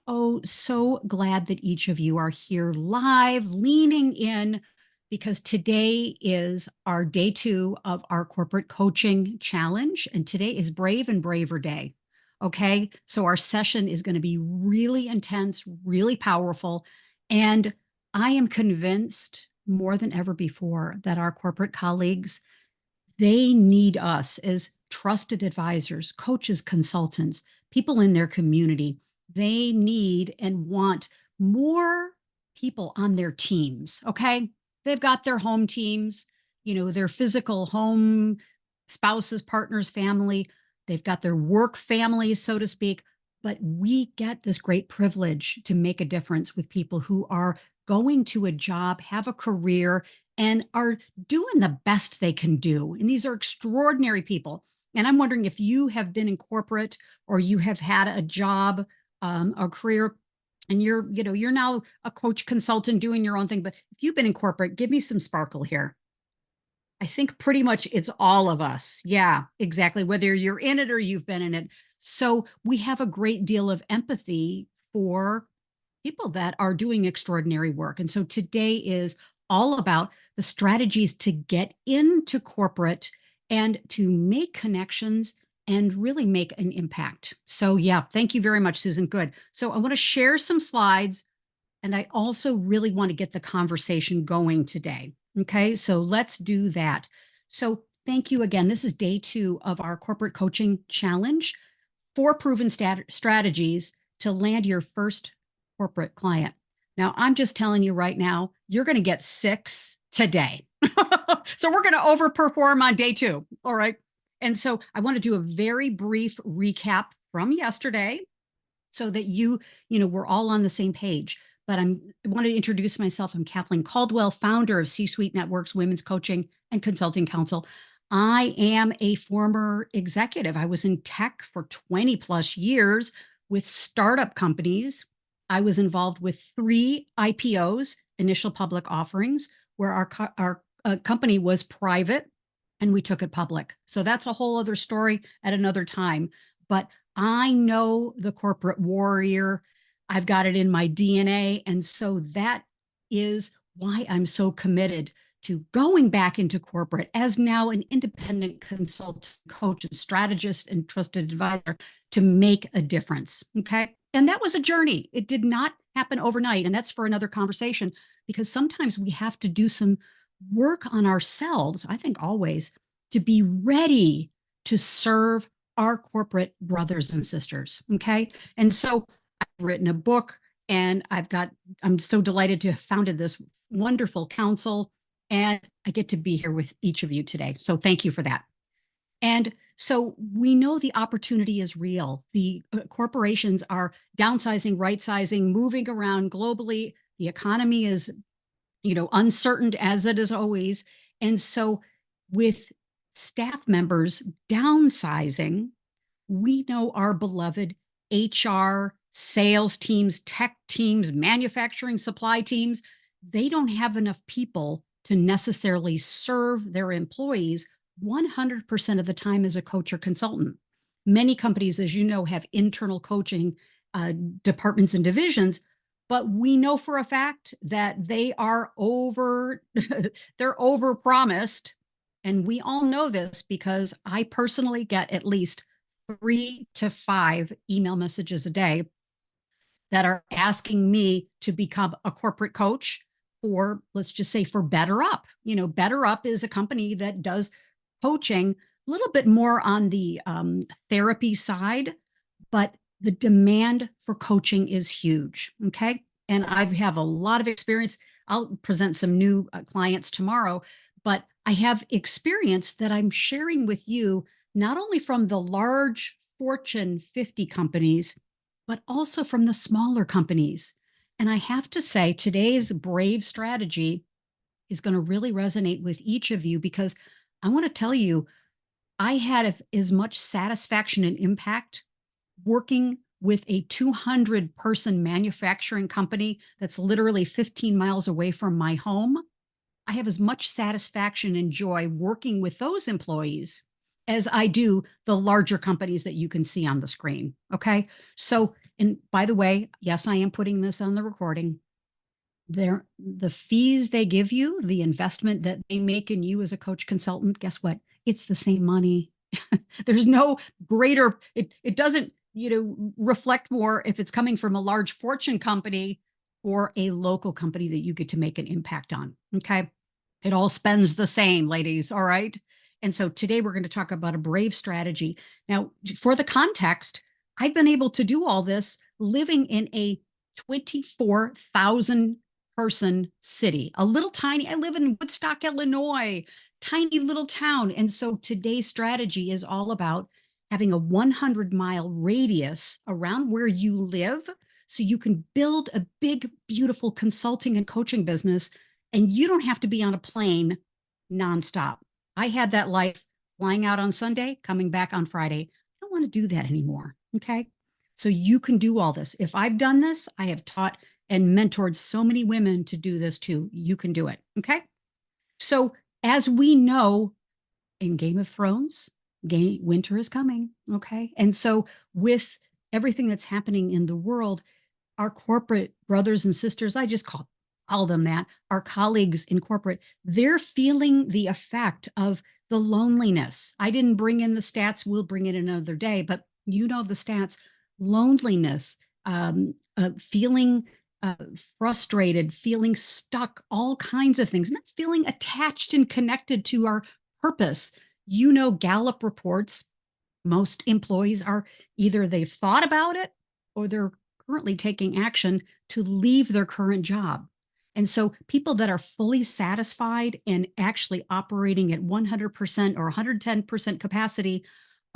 Oh, so glad that each of you are here live, leaning in, because today is our day 2 of our corporate coaching challenge. And today is Brave and Braver Day. Okay. So our session is going to be really intense, really powerful. And I am convinced more than ever before that our corporate colleagues, they need us as trusted advisors, coaches, consultants, people in their community. They need and want more people on their teams. Okay. They've got their home teams, their physical home, spouses, partners, family. They've got their work families, so to speak. But we get this great privilege to make a difference with people who are going to a job, have a career, and are doing the best they can do. And these are extraordinary people. And I'm wondering if you have been in corporate or you have had a job, a career, and you're now a coach consultant doing your own thing. But if you've been in corporate, give me some sparkle here. I think pretty much it's all of us. Yeah, exactly. Whether you're in it or you've been in it. So we have a great deal of empathy for people that are doing extraordinary work. And so today is all about the strategies to get into corporate and to make connections and really make an impact. So, yeah, thank you very much, Susan. Good. So, I want to share some slides, and I also really want to get the conversation going today. Okay, so let's do that. So, thank you again. This is day 2 of our corporate coaching challenge, 4 proven strategies to land your first corporate client. Now, I'm just telling you right now, you're going to get 6 today. So we're going to overperform on day 2. All right. And so I want to do a very brief recap from yesterday so that we're all on the same page. But I want to introduce myself. I'm Kathleen Caldwell, founder of C-Suite Networks Women's Coaching and Consulting Council. I am a former executive. I was in tech for 20 plus years with startup companies. I was involved with 3 IPOs, initial public offerings, where our company was private and we took it public. So that's a whole other story at another time. But I know the corporate warrior. I've got it in my DNA. And so that is why I'm so committed to going back into corporate as now an independent consultant, coach, and strategist and trusted advisor to make a difference. Okay. And that was a journey. It did not happen overnight. And that's for another conversation because sometimes we have to do some work on ourselves, I think always, to be ready to serve our corporate brothers and sisters. Okay. And so I've written a book and I'm so delighted to have founded this wonderful council. And I get to be here with each of you today. So thank you for that. And so we know the opportunity is real. The corporations are downsizing, right sizing, moving around globally. The economy is, uncertain as it is always. And so with staff members downsizing, we know our beloved HR, sales teams, tech teams, manufacturing supply teams, they don't have enough people to necessarily serve their employees 100% of the time as a coach or consultant. Many companies, as you know, have internal coaching departments and divisions, but we know for a fact that they are they're over promised. And we all know this because I personally get at least 3 to 5 email messages a day that are asking me to become a corporate coach, or let's just say for Better Up. Better Up is a company that does coaching a little bit more on the therapy side, but the demand for coaching is huge. Okay. And I have a lot of experience. I'll present some new clients tomorrow, but I have experience that I'm sharing with you, not only from the large Fortune 50 companies, but also from the smaller companies. And I have to say, today's brave strategy is going to really resonate with each of you because I want to tell you, I had as much satisfaction and impact working with a 200-person manufacturing company that's literally 15 miles away from my home. I have as much satisfaction and joy working with those employees as I do the larger companies that you can see on the screen. Okay. So, and by the way, yes, I am putting this on the recording. The fees they give you, the investment that they make in you as a coach consultant, guess what? It's the same money. There's no greater, it doesn't, reflect more if it's coming from a large fortune company or a local company that you get to make an impact on. Okay. It all spends the same, ladies. All right. And so today we're going to talk about a brave strategy. Now, for the context, I've been able to do all this living in a 24,000 person city, a little tiny, I live in Woodstock, Illinois, tiny little town. And so today's strategy is all about having a 100-mile radius around where you live so you can build a big, beautiful consulting and coaching business, and you don't have to be on a plane nonstop. I had that life flying out on Sunday, coming back on Friday. I don't want to do that anymore. Okay. So you can do all this. If I've done this, I have taught and mentored so many women to do this too. You can do it. Okay. So as we know in Game of Thrones, winter is coming. Okay. And so with everything that's happening in the world, our corporate brothers and sisters, I just call them that, our colleagues in corporate, they're feeling the effect of the loneliness. I didn't bring in the stats. We'll bring it another day, but you know the stats, loneliness, feeling frustrated, feeling stuck, all kinds of things, not feeling attached and connected to our purpose. Gallup reports most employees are either they've thought about it or they're currently taking action to leave their current job. And so people that are fully satisfied and actually operating at 100% or 110% capacity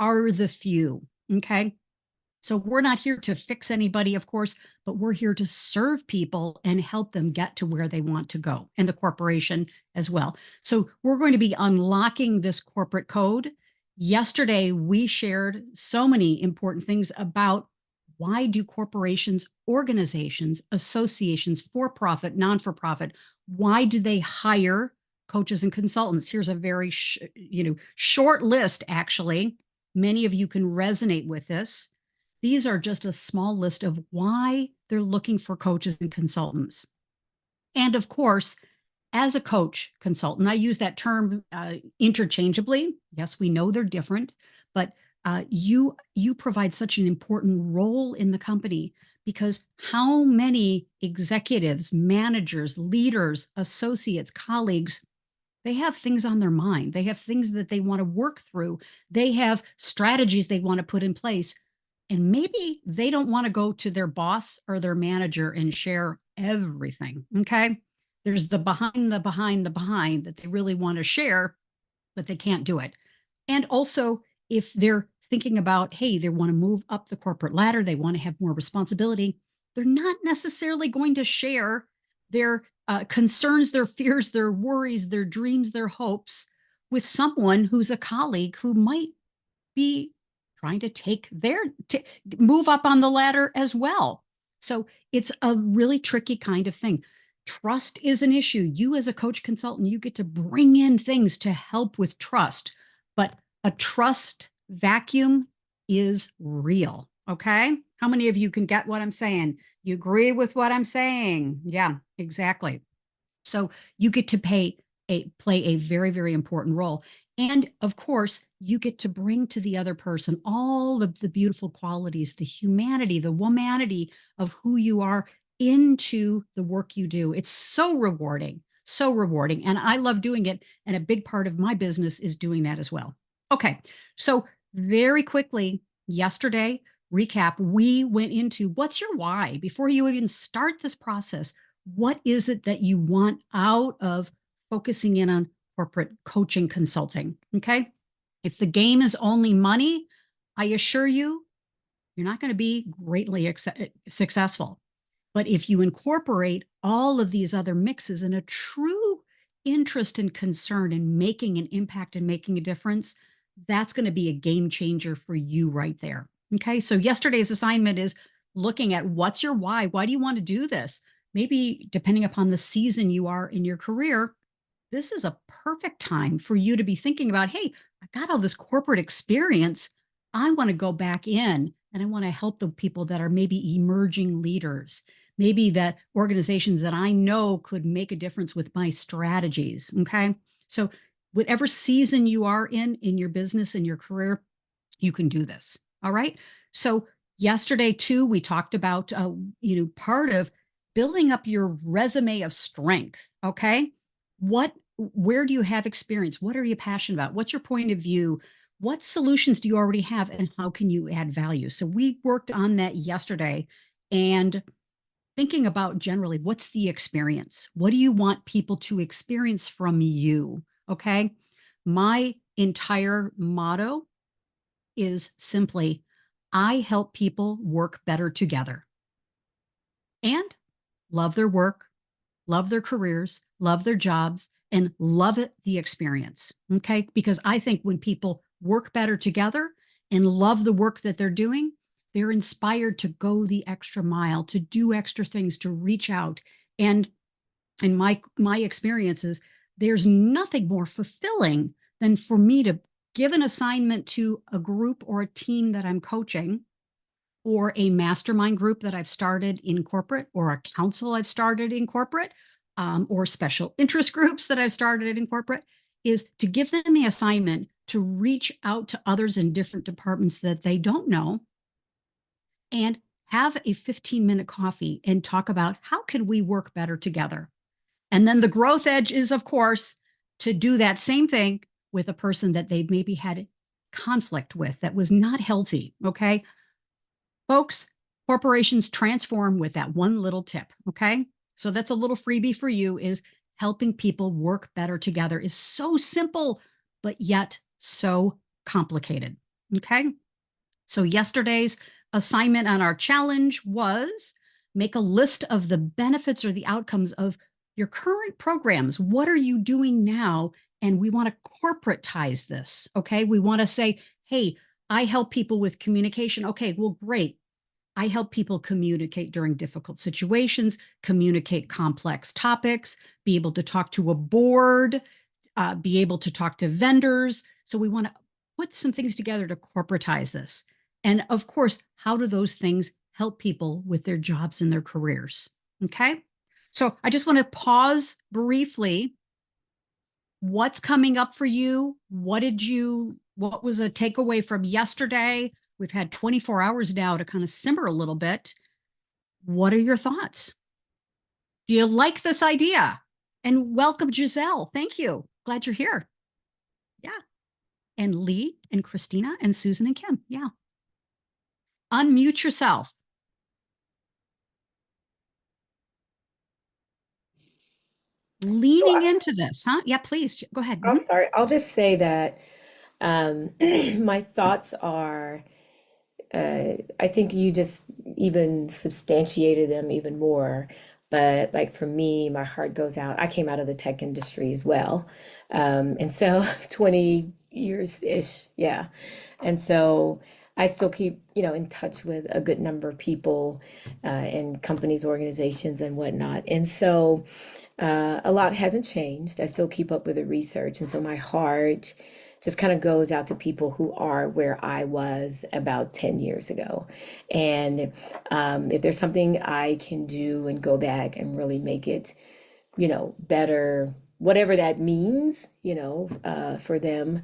are the few. Okay. So we're not here to fix anybody, of course, but we're here to serve people and help them get to where they want to go, and the corporation as well. So we're going to be unlocking this corporate code. Yesterday, we shared so many important things about why do corporations, organizations, associations, for-profit, non-for-profit, why do they hire coaches and consultants? Here's a very short list, actually. Many of you can resonate with this. These are just a small list of why they're looking for coaches and consultants. And of course, as a coach consultant, I use that term interchangeably. Yes, we know they're different, but you provide such an important role in the company, because how many executives, managers, leaders, associates, colleagues, they have things on their mind. They have things that they want to work through. They have strategies they want to put in place. And maybe they don't want to go to their boss or their manager and share everything. Okay. There's the behind that they really want to share, but they can't do it. And also, if they're thinking about, hey, they want to move up the corporate ladder, they want to have more responsibility, they're not necessarily going to share their concerns, their fears, their worries, their dreams, their hopes with someone who's a colleague who might be trying to move up on the ladder as well. So it's a really tricky kind of thing. Trust is an issue. You, as a coach consultant, you get to bring in things to help with trust, but a trust vacuum is real. Okay. How many of you can get what I'm saying? You agree with what I'm saying? Yeah, exactly. So you get to play a very, very important role. And of course, you get to bring to the other person all of the beautiful qualities, the humanity, the womanity of who you are into the work you do. It's so rewarding, so rewarding. And I love doing it. And a big part of my business is doing that as well. Okay. So very quickly, yesterday, recap, we went into what's your why before you even start this process. What is it that you want out of focusing in on corporate coaching consulting? Okay. If the game is only money, I assure you, you're not going to be greatly successful. But if you incorporate all of these other mixes and a true interest and concern in making an impact and making a difference, that's going to be a game changer for you right there. Okay. So yesterday's assignment is looking at what's your why? Why do you want to do this? Maybe depending upon the season you are in your career, this is a perfect time for you to be thinking about, hey, I got all this corporate experience. I want to go back in and I want to help the people that are maybe emerging leaders, maybe that organizations that I know could make a difference with my strategies. Okay. So, whatever season you are in your business and your career, you can do this. All right. So, yesterday too, we talked about, part of building up your resume of strength. Okay. Where do you have experience? What are you passionate about? What's your point of view? What solutions do you already have and how can you add value? So we worked on that yesterday and thinking about generally what's the experience? What do you want people to experience from you? Okay. My entire motto is simply I help people work better together and love their work, love their careers, love their jobs, and love it the experience. Okay. Because I think when people work better together and love the work that they're doing, they're inspired to go the extra mile, to do extra things, to reach out. And in my experiences, there's nothing more fulfilling than for me to give an assignment to a group or a team that I'm coaching or a mastermind group that I've started in corporate, or a council I've started in corporate, or special interest groups that I've started in corporate, is to give them the assignment to reach out to others in different departments that they don't know and have a 15-minute coffee and talk about how can we work better together. And then the growth edge is, of course, to do that same thing with a person that they maybe had conflict with that was not healthy. Okay. Folks, corporations transform with that one little tip. Okay. So that's a little freebie for you, is helping people work better together is so simple, but yet so complicated. Okay. So yesterday's assignment on our challenge was make a list of the benefits or the outcomes of your current programs. What are you doing now? And we want to corporatize this. Okay. We want to say, hey, I help people with communication. Okay, well, great. I help people communicate during difficult situations, communicate complex topics, be able to talk to a board, be able to talk to vendors. So we want to put some things together to corporatize this. And of course, how do those things help people with their jobs and their careers? Okay. So I just want to pause briefly. What's coming up for you? What was a takeaway from yesterday? We've had 24 hours now to kind of simmer a little bit. What are your thoughts? Do you like this idea? And welcome, Giselle. Thank you. Glad you're here. Yeah. And Lee and Christina and Susan and Kim. Yeah. Unmute yourself. So Leaning into this, huh? Yeah, please go ahead. I'm sorry. I'll just say that um, my thoughts are, I think you just even substantiated them even more. But like for me, my heart goes out. I came out of the tech industry as well. And so 20 years-ish, yeah. And so I still keep, in touch with a good number of people in companies, organizations, and whatnot. And so a lot hasn't changed. I still keep up with the research. And so my heart just kind of goes out to people who are where I was about 10 years ago. And if there's something I can do and go back and really make it, better, whatever that means, for them,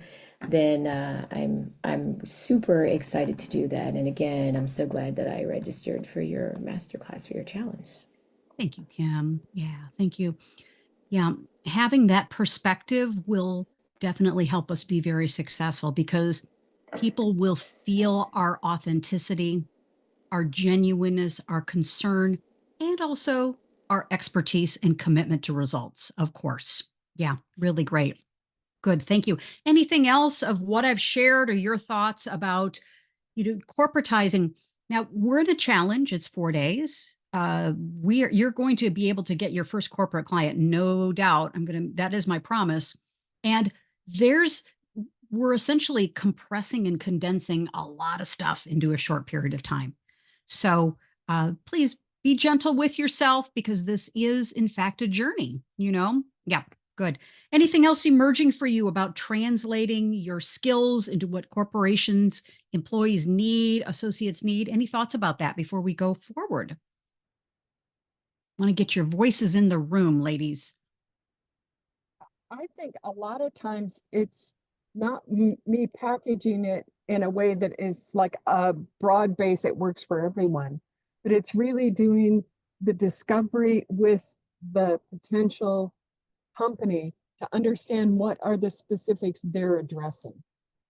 then I'm super excited to do that. And again, I'm so glad that I registered for your masterclass for your challenge. Thank you, Kim. Yeah, thank you. Yeah, having that perspective will definitely help us be very successful because people will feel our authenticity, our genuineness, our concern, and also our expertise and commitment to results, of course. Yeah, really great. Good. Thank you. Anything else of what I've shared or your thoughts about, corporatizing? Now we're in a challenge. It's 4 days. You're going to be able to get your first corporate client, no doubt. That is my promise. And there's, we're essentially compressing and condensing a lot of stuff into a short period of time. So please be gentle with yourself because this is, in fact, a journey, Yeah. Good. Anything else emerging for you about translating your skills into what corporations, employees need, associates need? Any thoughts about that before we go forward? I want to get your voices in the room, ladies. I think a lot of times it's not me packaging it in a way that is like a broad base that works for everyone, but it's really doing the discovery with the potential company to understand what are the specifics they're addressing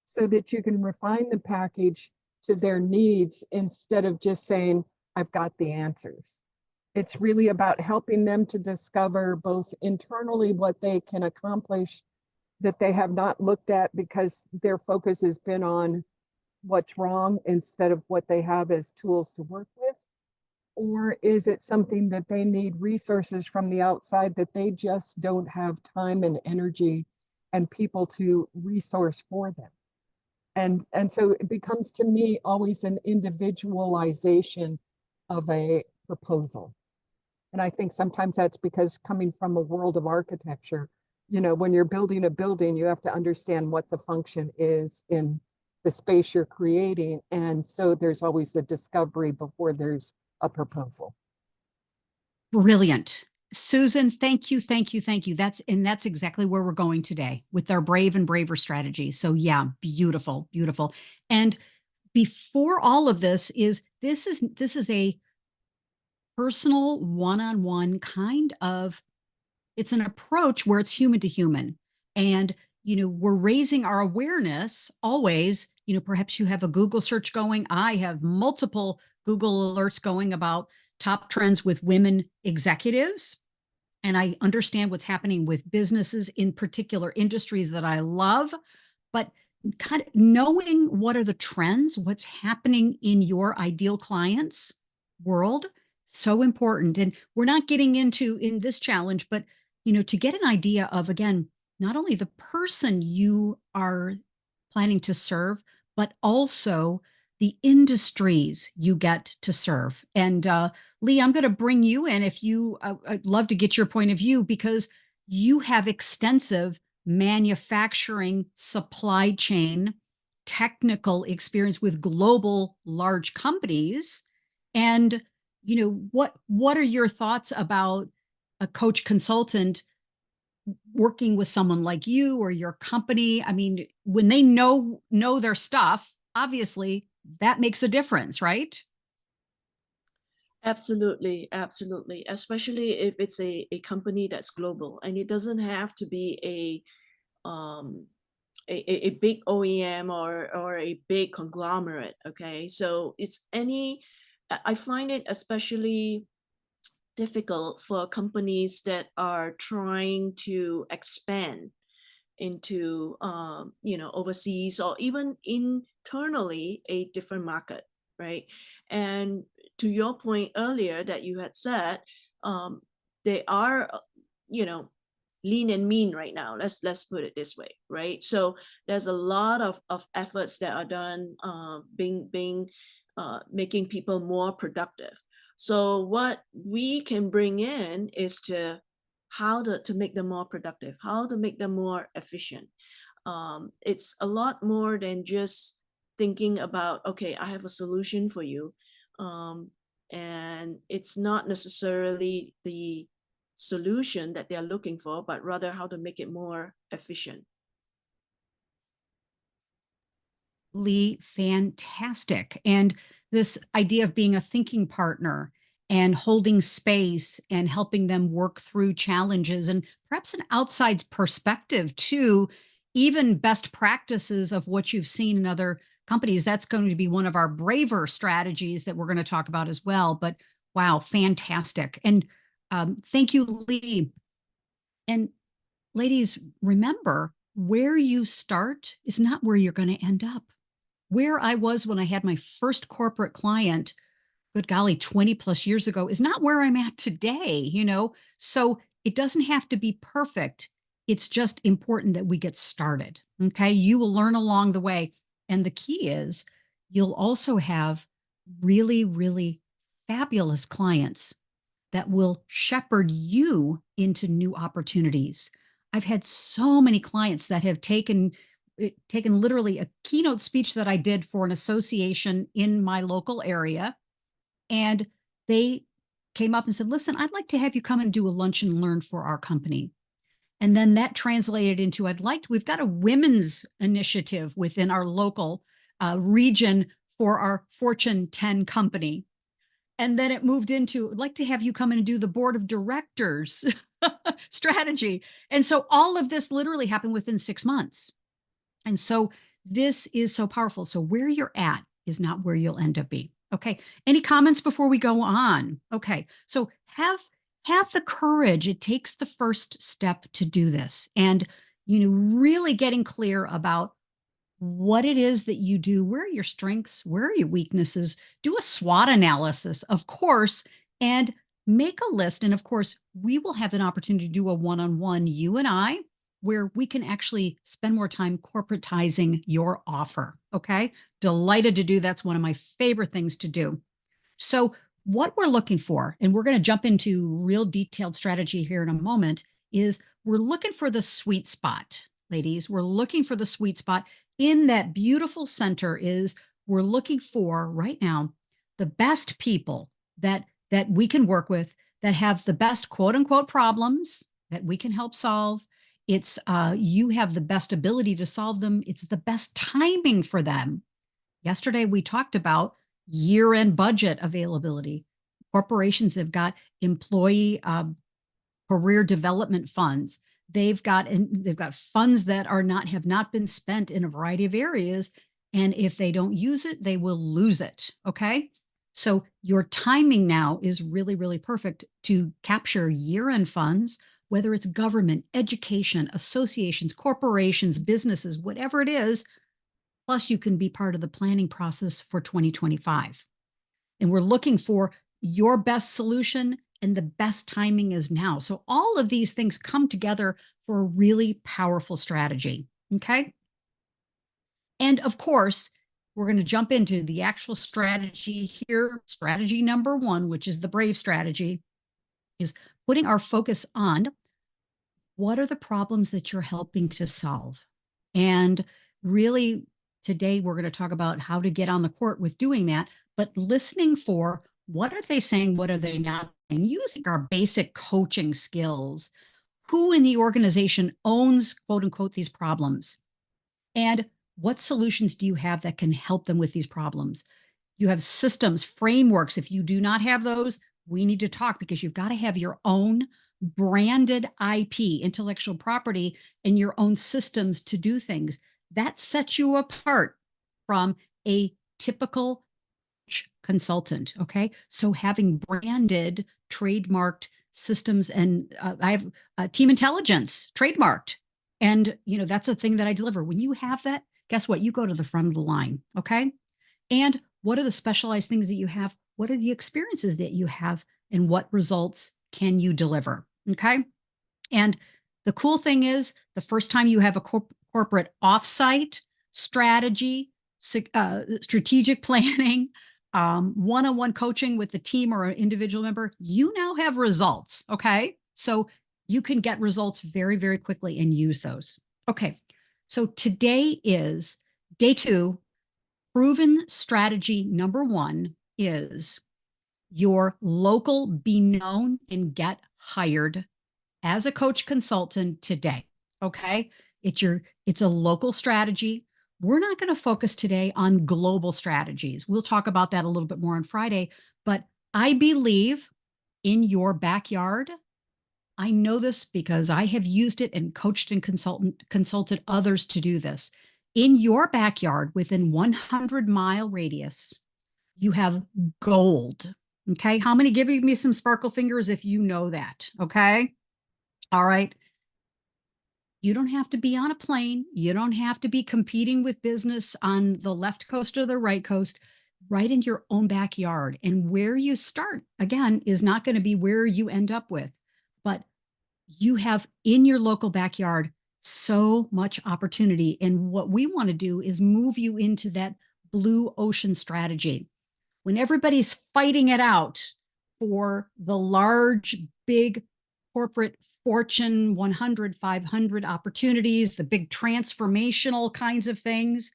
so that you can refine the package to their needs instead of just saying, I've got the answers. It's really about helping them to discover both internally what they can accomplish that they have not looked at because their focus has been on what's wrong instead of what they have as tools to work with. Or is it something that they need resources from the outside that they just don't have time and energy and people to resource for them? And so it becomes to me always an individualization of a proposal. And I think sometimes that's because coming from a world of architecture, when you're building a building, you have to understand what the function is in the space you're creating. And so there's always a discovery before there's a proposal. Brilliant. Susan, thank you, thank you, thank you. That's exactly where we're going today with our brave and braver strategy. So yeah, beautiful, beautiful. And before all of this is a personal one-on-one kind of, it's an approach where it's human to human. And, we're raising our awareness always. Perhaps you have a Google search going. I have multiple Google alerts going about top trends with women executives. And I understand what's happening with businesses in particular industries that I love, but kind of knowing what are the trends, what's happening in your ideal clients world, so important. And we're not getting into in this challenge, but to get an idea of, again, not only the person you are planning to serve, but also the industries you get to serve. And Lee, I'm going to bring you in if you, I'd love to get your point of view because you have extensive manufacturing, supply chain, technical experience with global large companies. And what are your thoughts about a coach consultant working with someone like you or your company? I mean, when they know their stuff, obviously that makes a difference, right? Absolutely, absolutely. Especially if it's a company that's global and it doesn't have to be um a big OEM or a big conglomerate. Okay. So it's I find it especially difficult for companies that are trying to expand into overseas or even internally a different market, right? And to your point earlier that you had said, they are you know lean and mean right now. Let's put it this way, right? So there's a lot of efforts that are done, being making people more productive. So what we can bring in is to how to make them more productive, how to make them more efficient. It's a lot more than just thinking about, okay, I have a solution for you. And it's not necessarily the solution that they're looking for, but rather how to make it more efficient. Lee, fantastic. And this idea of being a thinking partner and holding space and helping them work through challenges and perhaps an outside perspective too, even best practices of what you've seen in other companies. That's going to be one of our braver strategies that we're going to talk about as well. But wow, fantastic. And thank you, Lee. And ladies, remember where you start is not where you're going to end up. Where I was when I had my first corporate client, good golly, 20 plus years ago, is not where I'm at today. So it doesn't have to be perfect. It's just important that we get started. Okay. You will learn along the way. And the key is you'll also have really, really fabulous clients that will shepherd you into new opportunities. I've had so many clients that have taken literally a keynote speech that I did for an association in my local area, and they came up and said, listen, I'd like to have you come and do a lunch and learn for our company. And then that translated into, we've got a women's initiative within our local region for our Fortune 10 company. And then it moved into, I'd like to have you come in and do the board of directors strategy. And so all of this literally happened within 6 months. And so this is so powerful. So where you're at is not where you'll end up being. Okay. Any comments before we go on? Okay. So have the courage. It takes the first step to do this. And, really getting clear about what it is that you do, where are your strengths, where are your weaknesses, do a SWOT analysis, of course, and make a list. And of course, we will have an opportunity to do a one-on-one, you and I, where we can actually spend more time corporatizing your offer. Okay. Delighted to do. That's one of my favorite things to do. So what we're looking for, and we're going to jump into real detailed strategy here in a moment, is we're looking for the sweet spot, ladies. We're looking for the sweet spot. In that beautiful center is we're looking for right now the best people that we can work with, that have the best quote unquote problems that we can help solve. It's you have the best ability to solve them. It's the best timing for them. Yesterday we talked about year-end budget availability. Corporations have got employee career development funds. They've got funds that have not been spent in a variety of areas, and if they don't use it, they will lose it. Okay, so your timing now is really, really perfect to capture year-end funds, whether it's government, education, associations, corporations, businesses, whatever it is. Plus, you can be part of the planning process for 2025. And we're looking for your best solution, and the best timing is now. So all of these things come together for a really powerful strategy. Okay. And of course, we're going to jump into the actual strategy here. Strategy number one, which is the brave strategy, is putting our focus on what are the problems that you're helping to solve. And really, today we're going to talk about how to get on the court with doing that, but listening for what are they saying, what are they not, and using our basic coaching skills. Who in the organization owns, quote unquote, these problems? And what solutions do you have that can help them with these problems? You have systems, frameworks. If you do not have those, we need to talk, because you've got to have your own branded IP, intellectual property, and your own systems to do things. That sets you apart from a typical consultant. Okay. So having branded, trademarked systems, and I have team intelligence trademarked. And, that's a thing that I deliver. When you have that, guess what? You go to the front of the line. Okay. And what are the specialized things that you have? What are the experiences that you have? And what results can you deliver? Okay. And the cool thing is, the first time you have a corporate offsite strategy, strategic planning, one-on-one coaching with the team or an individual member, you now have results. Okay. So you can get results very, very quickly and use those. Okay. So today is day 2. Proven strategy number 1 is your local be known and get hired as a coach consultant today. Okay. It's a local strategy. We're not going to focus today on global strategies. We'll talk about that a little bit more on Friday, but I believe in your backyard. I know this because I have used it and coached and consulted others to do this. In your backyard, within 100-mile radius, you have gold. Okay. How many? Give me some sparkle fingers if you know that. Okay. All right. You don't have to be on a plane. You don't have to be competing with business on the left coast or the right coast, right in your own backyard. And where you start, again, is not going to be where you end up with, but you have in your local backyard so much opportunity. And what we want to do is move you into that blue ocean strategy. When everybody's fighting it out for the large, big corporate Fortune 100, 500 opportunities, the big transformational kinds of things.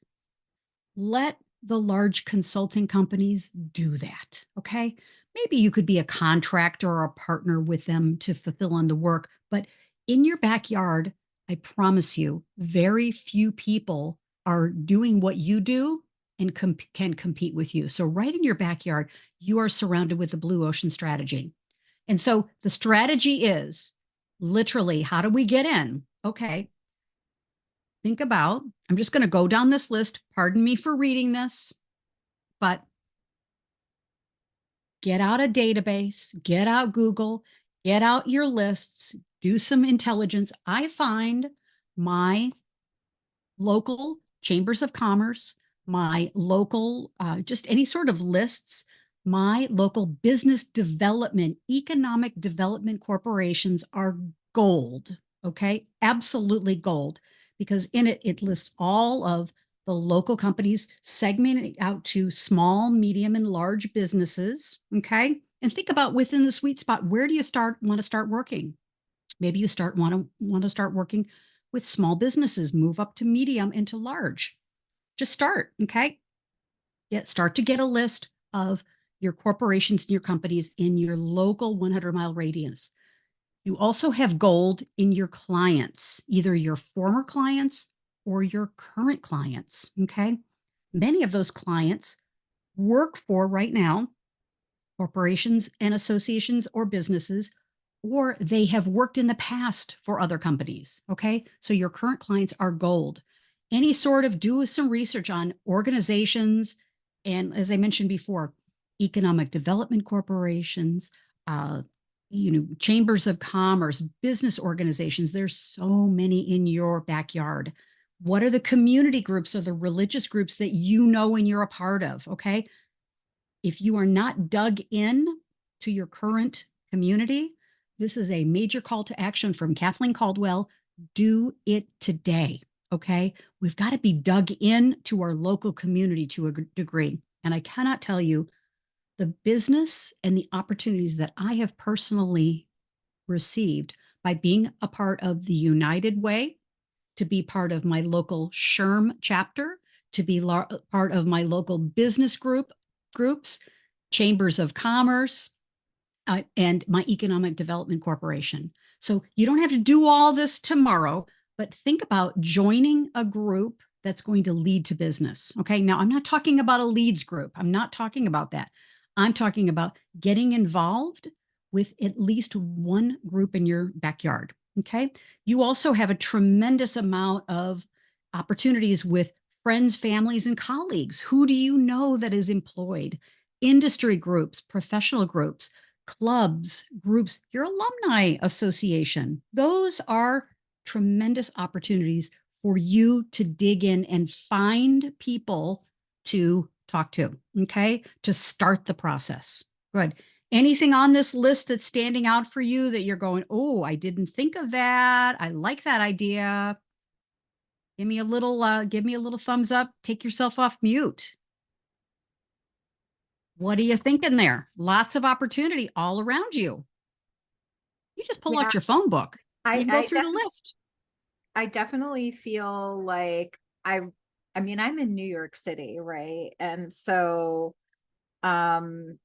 Let the large consulting companies do that. Okay. Maybe you could be a contractor or a partner with them to fulfill on the work, but in your backyard, I promise you, very few people are doing what you do and can compete with you. So, right in your backyard, you are surrounded with the blue ocean strategy. And so the strategy is literally, how do we get in? Okay. Think about, I'm just going to go down this list. Pardon me for reading this, but get out a database, get out Google, get out your lists, do some intelligence. I find my local chambers of commerce, my local, just any sort of lists, my local business development, economic development corporations are gold. Okay. Absolutely gold, because in it, it lists all of the local companies segmented out to small, medium, and large businesses. Okay. And think about within the sweet spot, where do you want to start working? Maybe you want to start working with small businesses, move up to medium and to large. Just start, okay? Start to get a list of your corporations and your companies in your local 100-mile radius. You also have gold in your clients, either your former clients or your current clients, okay? Many of those clients work for right now corporations and associations or businesses, or they have worked in the past for other companies. Okay. So your current clients are gold. Any sort of do some research on organizations. And as I mentioned before, economic development corporations, uh, chambers of commerce, business organizations. There's so many in your backyard. What are the community groups or the religious groups that you know and you're a part of? Okay. If you are not dug in to your current community, this is a major call to action from Kathleen Caldwell. Do it today. Okay. We've got to be dug in to our local community to a degree. And I cannot tell you the business and the opportunities that I have personally received by being a part of the United Way, to be part of my local SHRM chapter, to be part of my local business groups, chambers of commerce, and my economic development corporation. So you don't have to do all this tomorrow, but think about joining a group that's going to lead to business. Okay. Now, I'm not talking about a leads group. I'm not talking about that. I'm talking about getting involved with at least one group in your backyard. Okay. You also have a tremendous amount of opportunities with friends, families, and colleagues. Who do you know that is employed? Industry groups, professional groups, clubs, groups, your alumni association. Those are tremendous opportunities for you to dig in and find people to talk to, okay, to start the process. Good. Anything on this list that's standing out for you that you're going, oh, I didn't think of that. I like that idea. Give me a little thumbs up. Take yourself off mute. What are you thinking there? Lots of opportunity all around you. You just pull Yeah, out your phone book. You I can go I, through the def- list. I definitely feel like I mean, I'm in New York City, right? And so um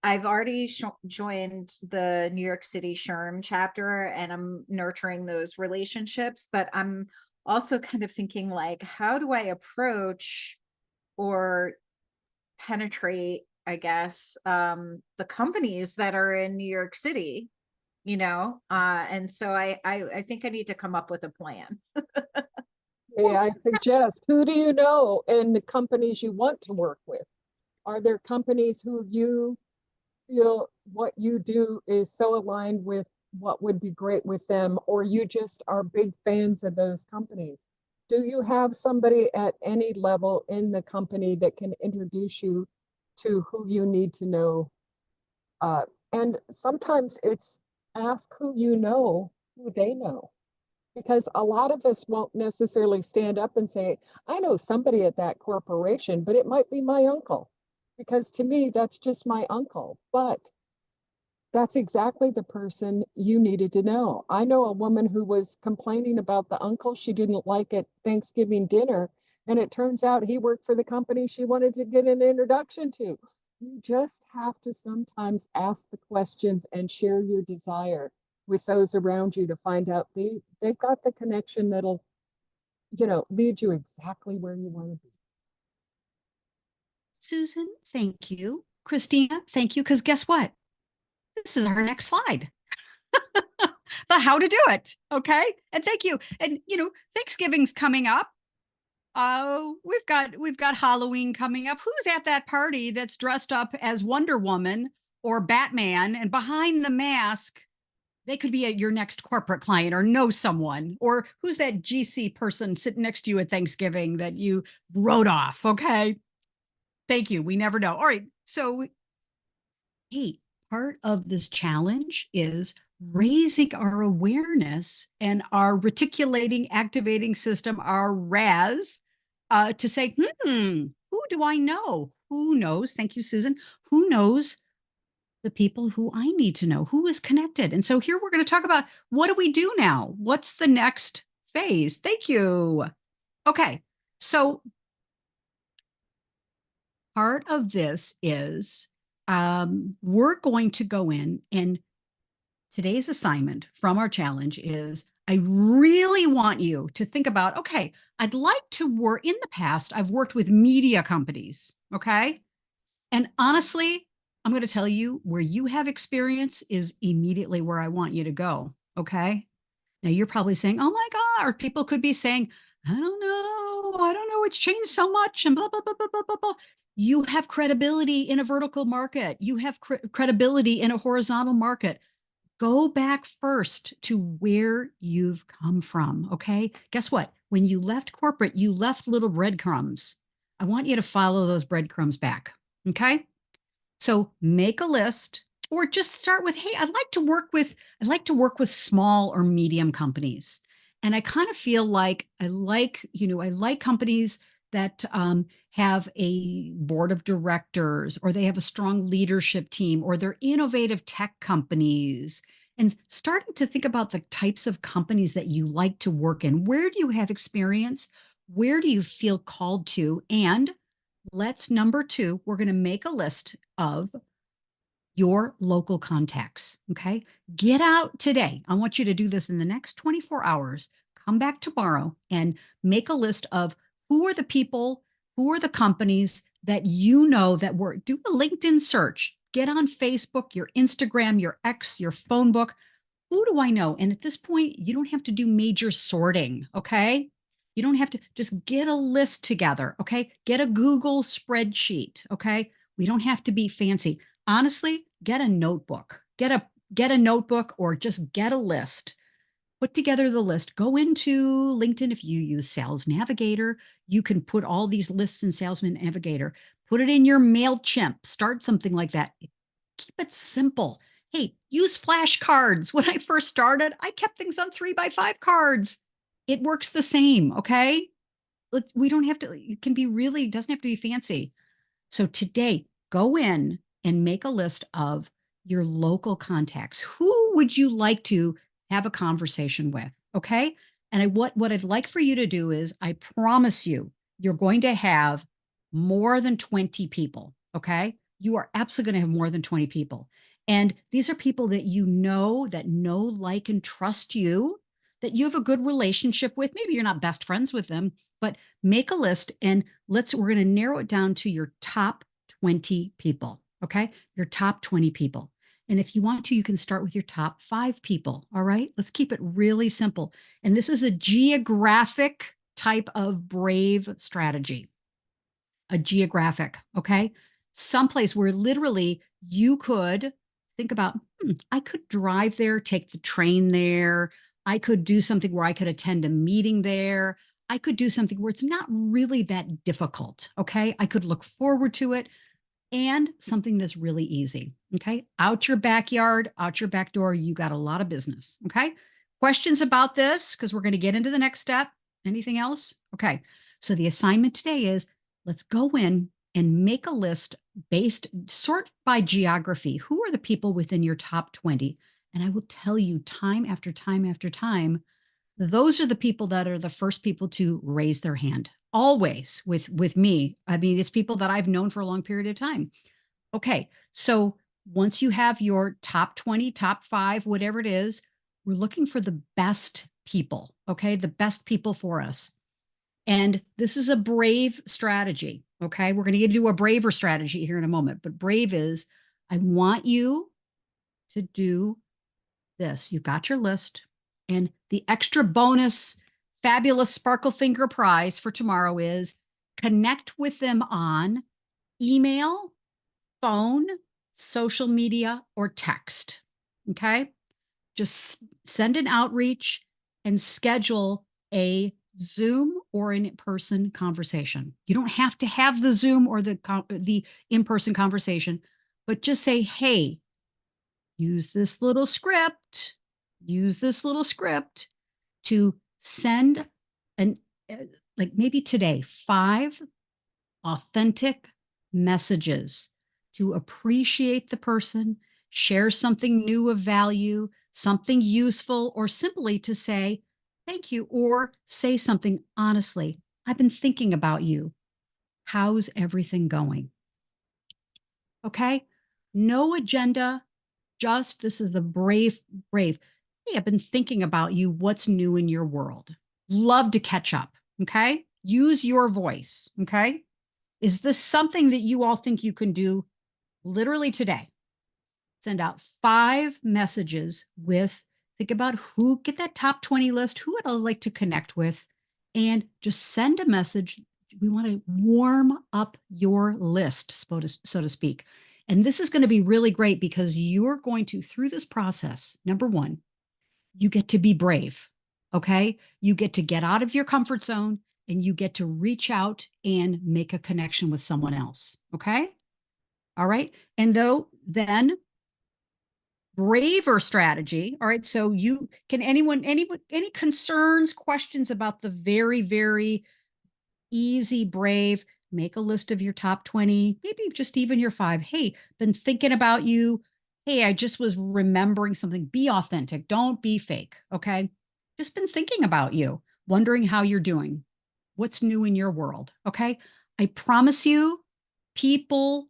I've already joined the New York City SHRM chapter and I'm nurturing those relationships, but I'm also kind of thinking like, how do I approach or penetrate, I guess, the companies that are in New York City, and so I think I need to come up with a plan. May I suggest, who do you know in the companies you want to work with? Are there companies who you feel what you do is so aligned with what would be great with them, or you just are big fans of those companies? Do you have somebody at any level in the company that can introduce you to who you need to know? Uh, and sometimes it's ask who you know, who they know, because a lot of us won't necessarily stand up and say, I know somebody at that corporation, but it might be my uncle, because to me, that's just my uncle. But That's exactly the person you needed to know. I know a woman who was complaining about the uncle she didn't like at Thanksgiving dinner, and it turns out he worked for the company she wanted to get an introduction to. You just have to sometimes ask the questions and share your desire with those around you to find out they've got the connection that'll, lead you exactly where you want to be. Susan, thank you. Christina, thank you. Because guess what? This is our next slide. The how to do it. Okay. And thank you. And Thanksgiving's coming up. We've got Halloween coming up. Who's at that party that's dressed up as Wonder Woman or Batman, and behind the mask, they could be your next corporate client or know someone? Or who's that GC person sitting next to you at Thanksgiving that you wrote off? Okay. Thank you. We never know. All right. So, hey, part of this challenge is raising our awareness and our reticulating activating system, our RAS, to say, who do I know? Who knows? Thank you, Susan. Who knows the people who I need to know? Who is connected? And so here we're going to talk about, what do we do now? What's the next phase? Thank you. Okay. So part of this is we're going to go in, and today's assignment from our challenge is, I really want you to think about, okay, I'd like to work. In the past, I've worked with media companies. Okay. And honestly, I'm going to tell you, where you have experience is immediately where I want you to go. Okay. Now you're probably saying, oh my God, or people could be saying, I don't know. I don't know. It's changed so much and blah, blah, blah, blah, blah, blah, blah. You have credibility in a vertical market. You have credibility in a horizontal market. Go back first to where you've come from. Okay. Guess what? When you left corporate, you left little breadcrumbs. I want you to follow those breadcrumbs back. Okay. So make a list, or just start with, hey, I'd like to work with small or medium companies. And I kind of feel like I like companies that have a board of directors, or they have a strong leadership team, or they're innovative tech companies. And starting to think about the types of companies that you like to work in. Where do you have experience? Where do you feel called to? And let's, number two, we're going to make a list of your local contacts. Okay. Get out today. I want you to do this in the next 24 hours. Come back tomorrow and make a list of, who are the people, who are the companies that you know that work. Do a LinkedIn search. Get on Facebook, your Instagram, your X, your phone book. Who do I know? And at this point, you don't have to do major sorting. Okay. You don't have to, just get a list together. Okay. Get a Google spreadsheet. Okay. We don't have to be fancy. Honestly, get a notebook. Get a notebook, or just get a list. Put together the list. Go into LinkedIn. If you use Sales Navigator, you can put all these lists in Sales Navigator. Put it in your MailChimp. Start something like that. Keep it simple. Hey, use flashcards. When I first started, I kept things on 3x5 cards. It works the same. Okay. We don't have to, it can be really, doesn't have to be fancy. So today, go in and make a list of your local contacts. Who would you like to have a conversation with? Okay. And what I'd like for you to do is, I promise you, you're going to have more than 20 people. Okay. You are absolutely going to have more than 20 people. And these are people that that know, like, and trust you, that you have a good relationship with. Maybe you're not best friends with them, but make a list, and we're going to narrow it down to your top 20 people. Okay. Your top 20 people. And if you want to, you can start with your top 5 people. All right. Let's keep it really simple. And this is a geographic type of brave strategy. A geographic. Okay. Someplace where literally you could think about, I could drive there, take the train there. I could do something where I could attend a meeting there. I could do something where it's not really that difficult. Okay. I could look forward to it, and something that's really easy. Okay. Out your backyard, out your back door, you got a lot of business. Okay. Questions about this? Because we're going to get into the next step. Anything else? Okay. So the assignment today is, let's go in and make a list sort by geography. Who are the people within your top 20? And I will tell you time after time after time, those are the people that are the first people to raise their hand. Always with me. I mean, it's people that I've known for a long period of time. Okay, so once you have your top 20, top five, whatever it is, we're looking for the best people, okay? The best people for us. And this is a brave strategy, okay? We're going to do a braver strategy here in a moment, but brave is I want you to do this. You've got your list, and the extra bonus fabulous sparkle finger prize for tomorrow is connect with them on email, phone, social media, or text. Okay. Just send an outreach and schedule a Zoom or an in-person conversation. You don't have to have the Zoom or the in-person conversation, but just say, hey, use this little script, use this little script to send an, like maybe today, 5 authentic messages to appreciate the person, share something new of value, something useful, or simply to say thank you, or say something honestly. I've been thinking about you. How's everything going? Okay. No agenda, just this is the brave. Hey, I've been thinking about you. What's new in your world? Love to catch up. Okay. Use your voice. Okay. Is this something that you all think you can do literally today? Send out 5 messages with, think about who, get that top 20 list, who would I like to connect with, and just send a message. We want to warm up your list, so to speak. And this is going to be really great because you're going to, through this process, number one, you get to be brave. Okay. You get to get out of your comfort zone and you get to reach out and make a connection with someone else. Okay. All right. And then braver strategy. All right. So you can any concerns, questions about the very, very easy, brave, make a list of your top 20, maybe just even your 5. Hey, been thinking about you. Hey, I just was remembering something. Be authentic. Don't be fake. Okay. Just been thinking about you, wondering how you're doing. What's new in your world? Okay. I promise you, people,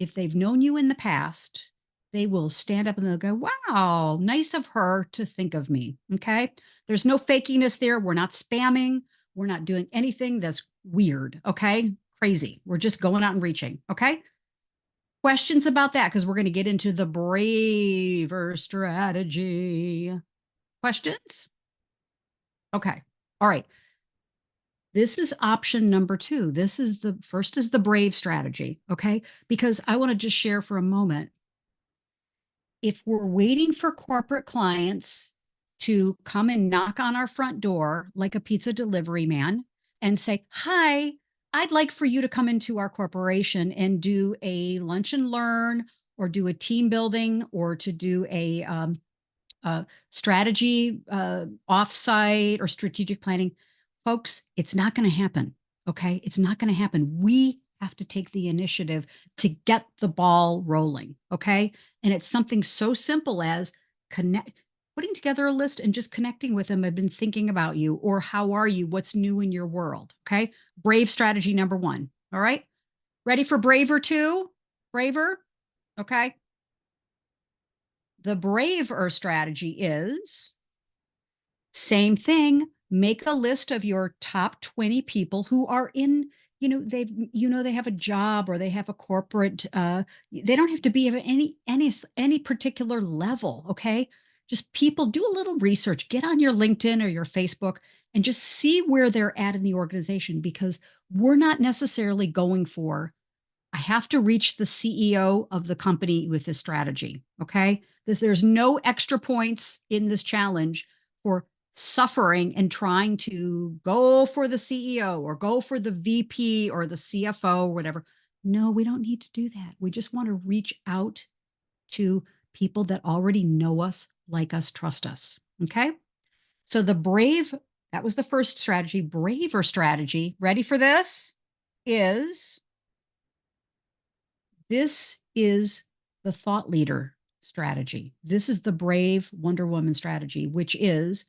if they've known you in the past, they will stand up and they'll go, wow, nice of her to think of me. Okay. There's no fakiness there. We're not spamming. We're not doing anything that's weird. Okay. Crazy. We're just going out and reaching. Okay. Questions about that? Because we're going to get into the braver strategy. Questions? Okay. All right. This is option number 2. This is the first is the brave strategy. Okay. Because I want to just share for a moment. If we're waiting for corporate clients to come and knock on our front door like a pizza delivery man and say, hi, I'd like for you to come into our corporation and do a lunch and learn or do a team building or to do a strategy offsite or strategic planning, folks, it's not going to happen. Okay. It's not going to happen. We have to take the initiative to get the ball rolling. Okay. And it's something so simple as putting together a list and just connecting with them. I've been thinking about you, or how are you? What's new in your world? Okay. Brave strategy number 1. All right. Ready for braver 2? Braver. Okay. The braver strategy is same thing. Make a list of your top 20 people who are in, they have a job or they have a corporate, they don't have to be of any particular level. Okay. Just people, do a little research, get on your LinkedIn or your Facebook and just see where they're at in the organization, because we're not necessarily going for, I have to reach the CEO of the company with this strategy. Okay. There's no extra points in this challenge for suffering and trying to go for the CEO or go for the VP or the CFO or whatever. No, we don't need to do that. We just want to reach out to people that already know us, like us, trust us. Okay. So that was the first strategy. Braver strategy, ready for this, is This is the thought leader strategy. This is the brave Wonder Woman strategy, which is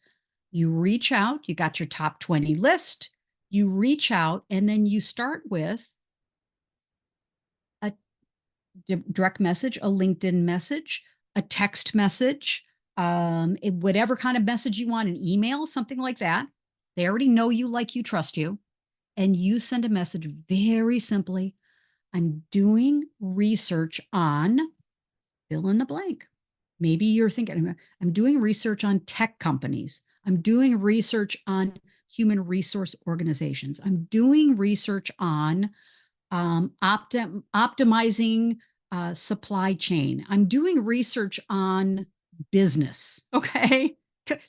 you reach out, you got your top 20 list, you reach out, and then you start with a direct message, a LinkedIn message, a text message, whatever kind of message you want, an email, something like that. They already know you, like you, trust you. And you send a message very simply. I'm doing research on fill in the blank. Maybe you're thinking, I'm doing research on tech companies. I'm doing research on human resource organizations. I'm doing research on optimizing supply chain. I'm doing research on business. Okay.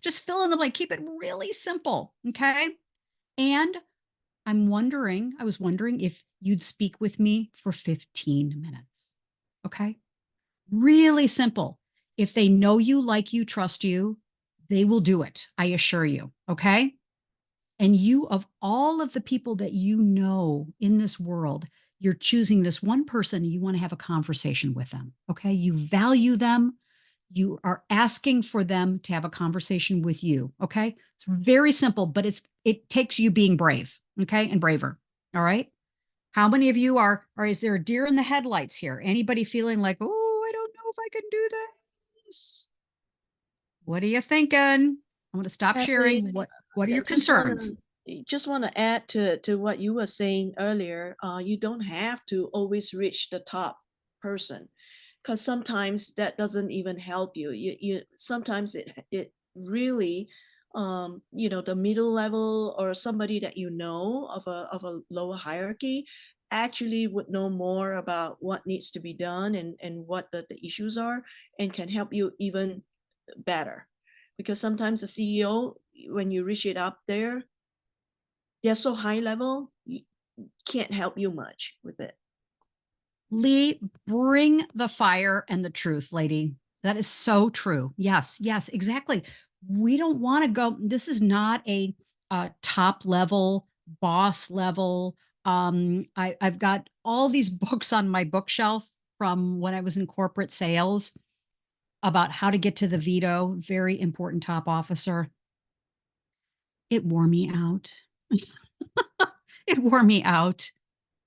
Just fill in the blank. Keep it really simple. Okay. And I was wondering if you'd speak with me for 15 minutes. Okay. Really simple. If they know you, like you, trust you, they will do it. I assure you. Okay. And you, of all of the people that you know in this world, you're choosing this one person, you want to have a conversation with them. Okay. You value them. You are asking for them to have a conversation with you. Okay. It's very simple, but it takes you being brave. Okay. And braver. All right. How many of you or is there a deer in the headlights here? Anybody feeling like, oh, I don't know if I can do this? What are you thinking? I'm going to stop Kathleen, sharing. What are I your concerns? just want to add to what you were saying earlier. You don't have to always reach the top person, because sometimes that doesn't even help you. You sometimes it really the middle level or somebody that you know of a lower hierarchy actually would know more about what needs to be done and what the issues are, and can help you even better. Because sometimes the CEO, when you reach it up there, they're so high level, you can't help you much with it. Lee, bring the fire and the truth, lady. That is so true. Yes, yes, exactly. We don't want to go. This is not a top level, boss level. I've got all these books on my bookshelf from when I was in corporate sales about how to get to the veto, very important top officer. It wore me out. It wore me out.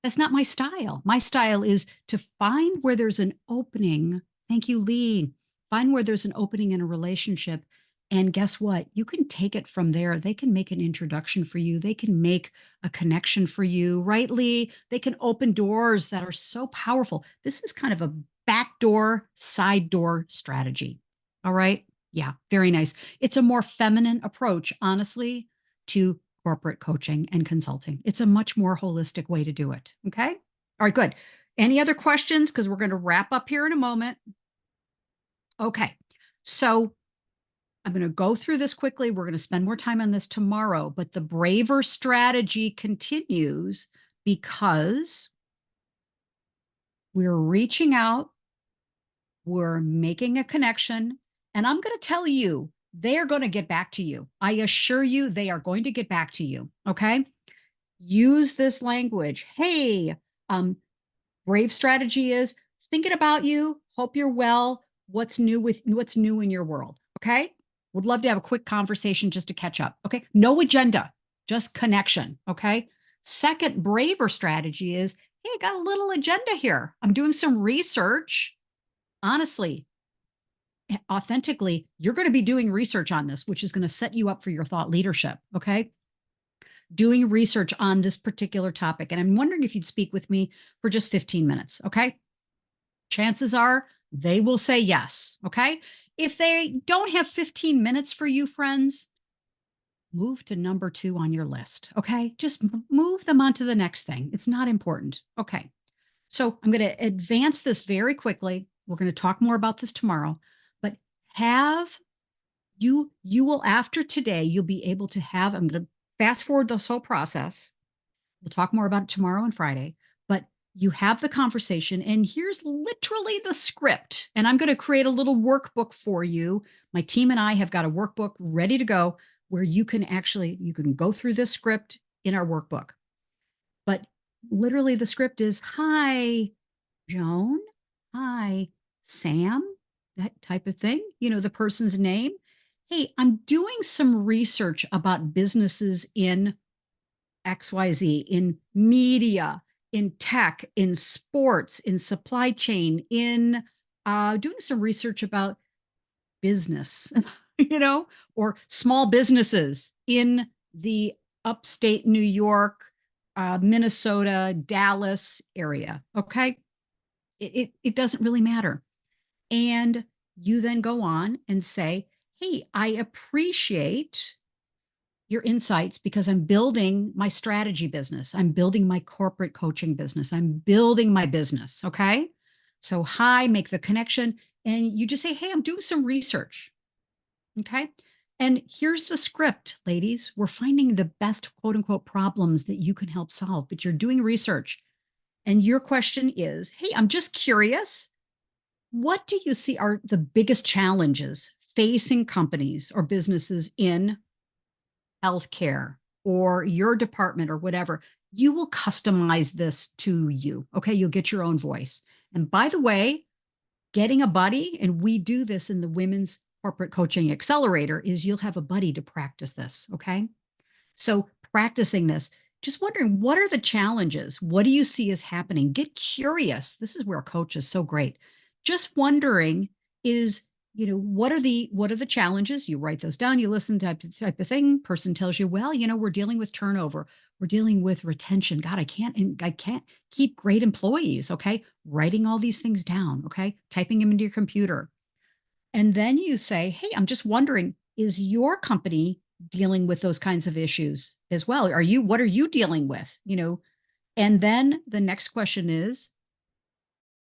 That's not my style. My style is to find where there's an opening. Thank you, Lee. Find where there's an opening in a relationship. And guess what? You can take it from there. They can make an introduction for you. They can make a connection for you, right, Lee? They can open doors that are so powerful. This is kind of a backdoor, side door strategy. All right. Yeah, very nice. It's a more feminine approach, honestly, to corporate coaching and consulting. It's a much more holistic way to do it. Okay. All right, good. Any other questions? Because we're going to wrap up here in a moment. Okay. So I'm going to go through this quickly. We're going to spend more time on this tomorrow, but the braver strategy continues because we're reaching out, we're making a connection, and I'm going to tell you, they are going to get back to you. I assure you, they are going to get back to you. Okay. Use this language. Hey, brave strategy is thinking about you. Hope you're well. What's new in your world? Okay. Would love to have a quick conversation just to catch up. Okay. No agenda, just connection. Okay. Second, braver strategy is, hey, I got a little agenda here. I'm doing some research. Honestly, authentically, you're going to be doing research on this, which is going to set you up for your thought leadership. Okay. Doing research on this particular topic. And I'm wondering if you'd speak with me for just 15 minutes. Okay. Chances are they will say yes. Okay. If they don't have 15 minutes for you, friends, move to number 2 on your list. Okay. Just move them on to the next thing. It's not important. Okay. So I'm going to advance this very quickly. We're going to talk more about this tomorrow, but you will, after today, you'll be able to have, I'm going to fast forward this whole process. We'll talk more about it tomorrow and Friday, but you have the conversation and here's literally the script. And I'm going to create a little workbook for you. My team and I have got a workbook ready to go where you can go through this script in our workbook. But literally the script is, hi, Joan, hi, Sam, that type of thing, the person's name. Hey, I'm doing some research about businesses in XYZ, in media, in tech, in sports, in supply chain, in doing some research about business, or small businesses in the upstate New York, Minnesota, Dallas area. Okay. It doesn't really matter. And you then go on and say, hey, I appreciate your insights because I'm building my strategy business. I'm building my corporate coaching business. I'm building my business. Okay. So, hi, make the connection. And you just say, hey, I'm doing some research. Okay. And here's the script, ladies. We're finding the best quote unquote problems that you can help solve, but you're doing research. And your question is, hey, I'm just curious. What do you see are the biggest challenges facing companies or businesses in healthcare or your department or whatever? You will customize this to you. Okay. You'll get your own voice. And by the way, getting a buddy, and we do this in the Women's Corporate Coaching Accelerator, is you'll have a buddy to practice this. Okay. So practicing this, just wondering what are the challenges? What do you see is happening? Get curious. This is where a coach is so great. Just wondering is, what are the challenges? You write those down, you listen type of thing. Person tells you, well, we're dealing with turnover. We're dealing with retention. God, I can't keep great employees. Okay. Writing all these things down. Okay. Typing them into your computer. And then you say, hey, I'm just wondering, is your company dealing with those kinds of issues as well? What are you dealing with? And then the next question is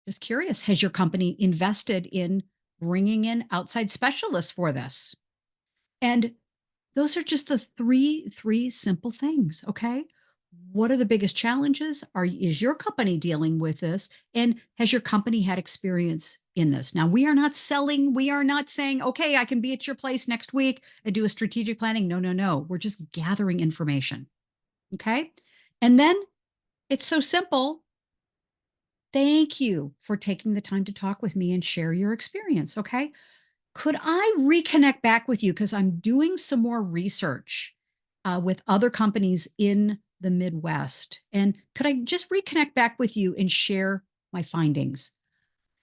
just curious, has your company invested in bringing in outside specialists for this? And those are just the three simple things. Okay. What are the biggest challenges? Is your company dealing with this? And has your company had experience in this? Now, we are not selling. We are not saying, okay, I can be at your place next week and do a strategic planning. No, no, no. We're just gathering information. Okay. And then it's so simple. Thank you for taking the time to talk with me and share your experience. Okay. Could I reconnect back with you? Because I'm doing some more research with other companies in the Midwest. And could I just reconnect back with you and share my findings?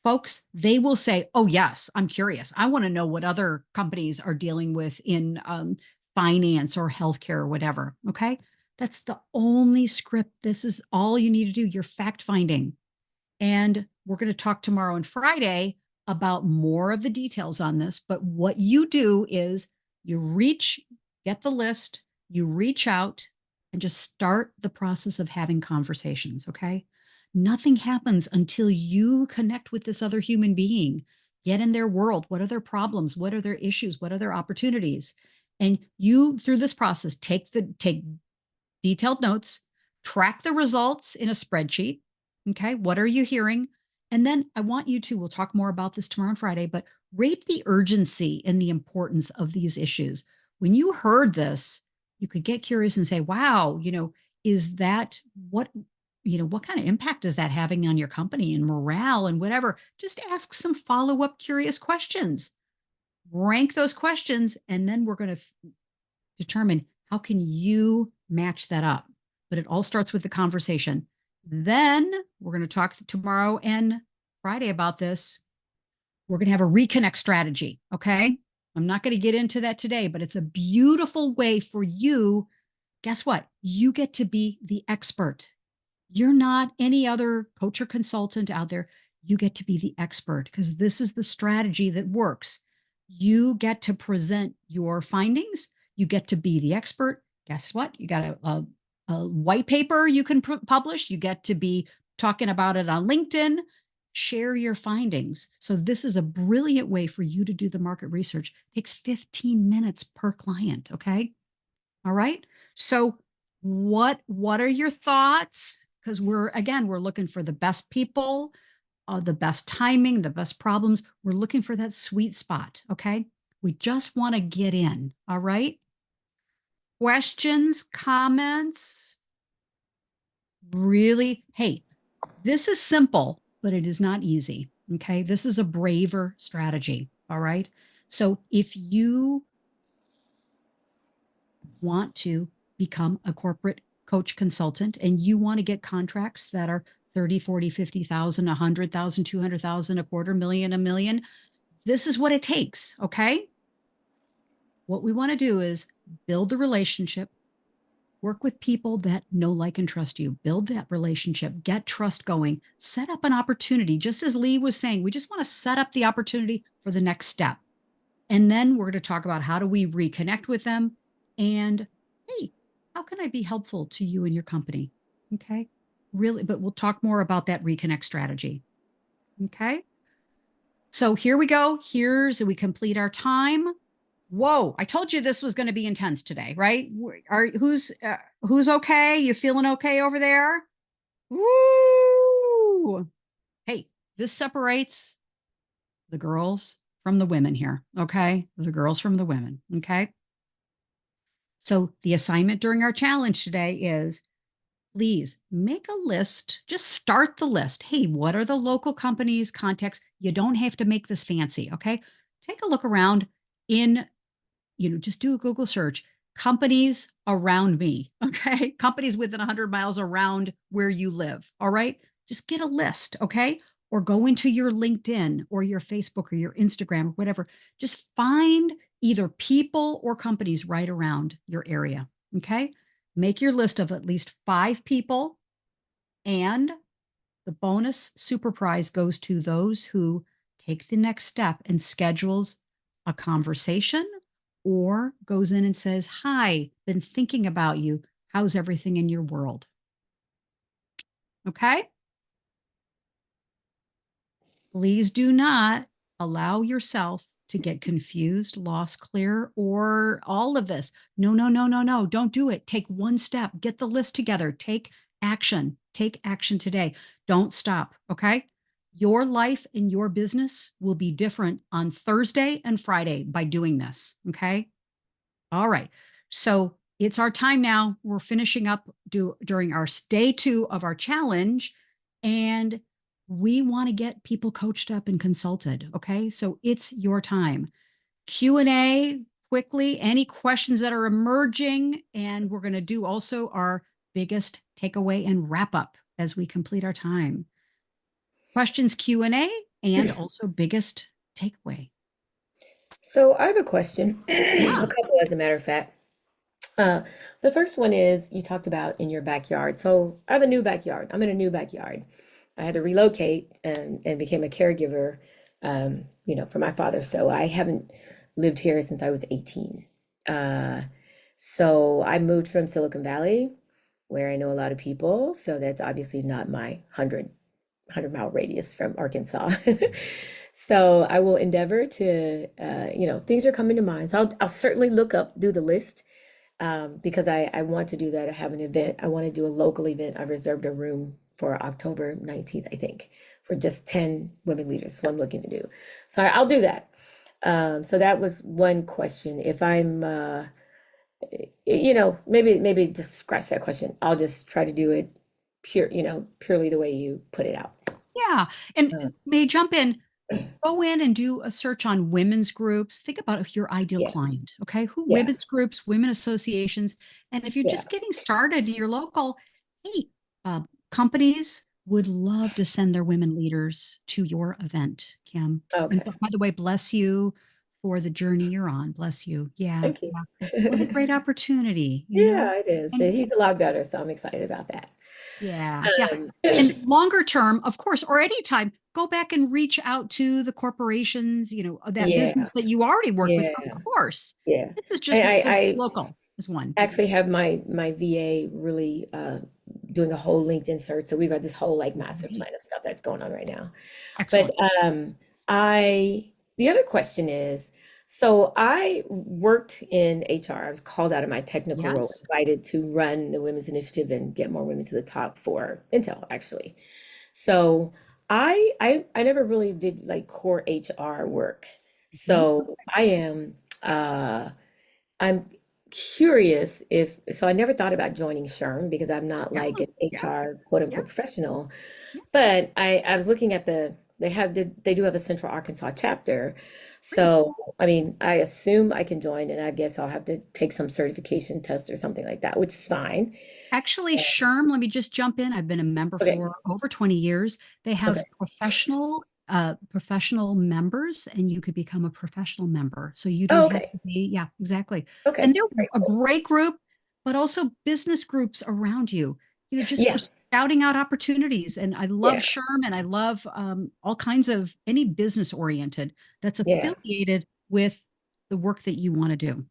Folks, they will say, oh, yes, I'm curious. I want to know what other companies are dealing with in finance or healthcare or whatever. Okay. That's the only script. This is all you need to do. Your fact finding. And we're going to talk tomorrow and Friday about more of the details on this. But what you do is get the list, you reach out and just start the process of having conversations. Okay. Nothing happens until you connect with this other human being, get in their world. What are their problems? What are their issues? What are their opportunities? And you, through this process, take detailed notes, track the results in a spreadsheet. Okay. What are you hearing? And then I want you to, we'll talk more about this tomorrow and Friday, but rate the urgency and the importance of these issues. When you heard this, you could get curious and say, wow, is that what kind of impact is that having on your company and morale and whatever? Just ask some follow up curious questions, rank those questions, and then we're going to determine how can you match that up. But it all starts with the conversation. Then we're going to talk tomorrow and Friday about this. We're going to have a reconnect strategy. Okay. I'm not going to get into that today, but it's a beautiful way for you. Guess what? You get to be the expert. You're not any other coach or consultant out there. You get to be the expert because this is the strategy that works. You get to present your findings. You get to be the expert. Guess what? You got a white paper you can publish. You get to be talking about it on LinkedIn. Share your findings. So this is a brilliant way for you to do the market research. It takes 15 minutes per client. Okay. All right. So what are your thoughts? Because we're looking for the best people, the best timing, the best problems. We're looking for that sweet spot. Okay. We just want to get in. All right. Questions, comments? Really? Hey, this is simple. but it is not easy. Okay. This is a braver strategy. All right. So if you want to become a corporate coach consultant and you want to get contracts that are 30, 40, 50,000, 100,000, 200,000, a quarter million, a million, this is what it takes. Okay. What we want to do is build the relationship, work with people that know, like, and trust you, build that relationship, get trust going, set up an opportunity. Just as Lee was saying, we just want to set up the opportunity for the next step. And then we're going to talk about how do we reconnect with them and, hey, how can I be helpful to you and your company? Okay. Really, but we'll talk more about that reconnect strategy. Okay. So here we go. We complete our time. Whoa, I told you this was going to be intense today, right? Who's okay? You feeling okay over there? Woo! Hey, this separates the girls from the women here, okay? The girls from the women, okay? So the assignment during our challenge today is please make a list. Just start the list. Hey, what are the local companies, contacts? You don't have to make this fancy, okay? Take a look around in, just do a Google search. Companies around me, okay? Companies within 100 miles around where you live, all right? Just get a list, okay? Or go into your LinkedIn or your Facebook or your Instagram or whatever. Just find either people or companies right around your area, okay? Make your list of at least 5 people, and the bonus super prize goes to those who take the next step and schedules a conversation or goes in and says, "Hi, been thinking about you. How's everything in your world?" Okay? Please do not allow yourself to get confused, lost, clear, or all of this. No, no, no, no, no. Don't do it. Take one step. Get the list together. Take action. Take action today. Don't stop. Okay. Your life and your business will be different on Thursday and Friday by doing this. Okay. All right. So it's our time now. We're finishing up during our day 2 of our challenge. And we want to get people coached up and consulted. Okay. So it's your time. Q&A quickly, any questions that are emerging. And we're going to do also our biggest takeaway and wrap up as we complete our time. Questions, Q&A, and also biggest takeaway. So I have a question, a Yeah. couple as a matter of fact. The first one is you talked about in your backyard. So I have a new backyard. I'm in a new backyard. I had to relocate and became a caregiver, for my father. So I haven't lived here since I was 18. Uh, so I moved from Silicon Valley, where I know a lot of people. So that's obviously not my 100-mile radius from Arkansas. So I will endeavor to, things are coming to mind. So I'll certainly do the list, because I want to do that. I have an event. I want to do a local event. I've reserved a room for October 19th, I think, for just 10 women leaders. That's what I'm looking to do. So I'll do that. So that was one question. If I'm, maybe just scratch that question. I'll just try to do it purely the way you put it out. Yeah. And Uh, may I jump in? Go in and do a search on women's groups. Think about your ideal yeah, client. Okay. Who yeah, women's groups, women associations. And if you're yeah. just getting started in your local, hey, companies would love to send their women leaders to your event, Kim. And Okay. by the way, bless you for the journey you're on. Bless you. Yeah. Thank you. Yeah. What a great opportunity, Yeah, it is. And He's a lot better, so I'm excited about that. yeah, yeah. Um, And longer term, of course, or anytime, go back and reach out to the corporations, that yeah, business that you already work with. Of yeah, course, yeah. this is I, just I, I local is one. actually have my VA really doing a whole LinkedIn search. So we've got this whole like master Great. plan of stuff that's going on right now. But Excellent. I the other question is, so I worked in HR. I was called out of my technical role, Yes. invited to run the women's initiative and get more women to the top for Intel, actually. So I never really did like core HR work. Mhm. So I'm curious if, so I never thought about joining SHRM because I'm not Yeah, like an yeah, HR quote yeah, unquote professional. yeah. But I was looking at they do have a Central Arkansas chapter. Great. So, I mean, I assume I can join and I guess I'll have to take some certification test or something like that, which is fine. Actually, SHRM, let me just jump in. I've been a member Okay. for over 20 years. They Okay. have professional members, and you could become a professional member. So you don't Oh, have okay. to be, yeah, exactly. And Okay. they're Very a cool. great group, but also business groups around you, just for Yeah. scouting out opportunities. And I love Yeah. SHRM and I love all kinds of any business oriented that's Yeah. affiliated with the work that you want to do.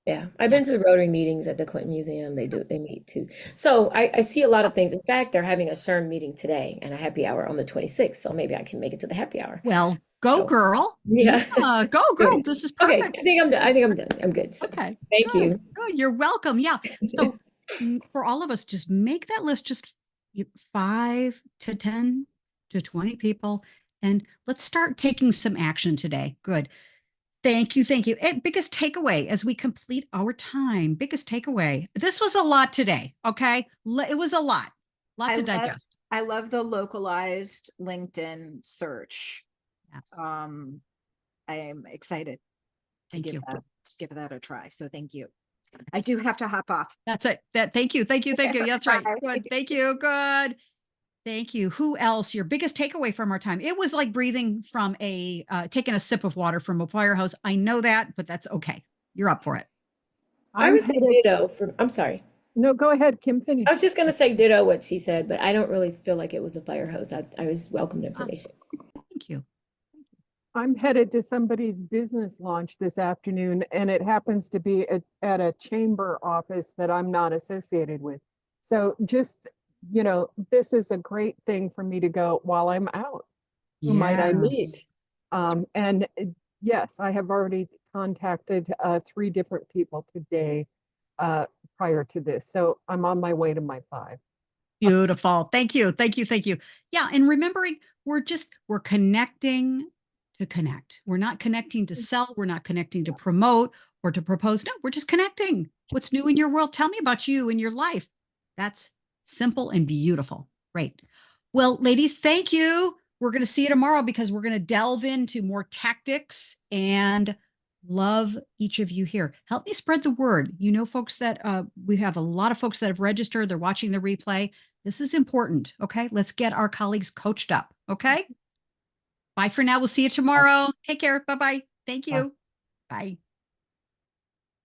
Yeah, I've Yeah. been to the Rotary meetings at the Clinton Museum. They meet too. So I see a lot of things. In fact, they're having a SHRM meeting today and a happy hour on the 26th. So maybe I can make it to the happy hour. Well, go So girl. yeah. Yeah, go girl. Okay. This is Okay. perfect. I think I'm done. I think I'm done. I'm good. So Okay, thank good, you. good. You're welcome. Yeah. So for all of us, just make that list, just 5 to 10 to 20 people, and let's start taking some action today. Good. Thank you. Thank you. And biggest takeaway as we complete our time, biggest takeaway. This was a lot today. Okay. It was a lot I to love digest. I love the localized LinkedIn search. Yes. Um, I am excited to Thank you. give that a try. So thank you. I do have to hop off. That's it. Thank you. Thank you. Thank you. That's right. Bye. Good. Thank you. Good. Thank you. Who else? Your biggest takeaway from our time? It was like breathing from taking a sip of water from a fire hose. I know that, but that's okay. You're up for it. I I'm would say headed. ditto for, I'm sorry. No, go ahead, Kim, I finish. was just gonna say ditto what she said, but I don't really feel like it was a fire hose. I was welcomed Ah, information. thank you. I'm headed to somebody's business launch this afternoon, and it happens to be at a chamber office that I'm not associated with. So just, this is a great thing for me to go while I'm out. Who might I Yes. meet? And yes, I have already contacted 3 different people today prior to this. So I'm on my way to my 5. Beautiful. Thank you. Thank you. Thank you. Yeah. And remembering we're connecting to connect. We're not connecting to sell. We're not connecting to promote or to propose. No, we're just connecting. What's new in your world? Tell me about you and your life. That's simple and beautiful. Great. Well, ladies, thank you. We're going to see you tomorrow because we're going to delve into more tactics and love each of you here. Help me spread the word. Folks that we have a lot of folks that have registered. They're watching the replay. This is important. Okay. Let's get our colleagues coached up. Okay. Bye for now. We'll see you tomorrow. Take care. Bye bye. Thank you. Bye.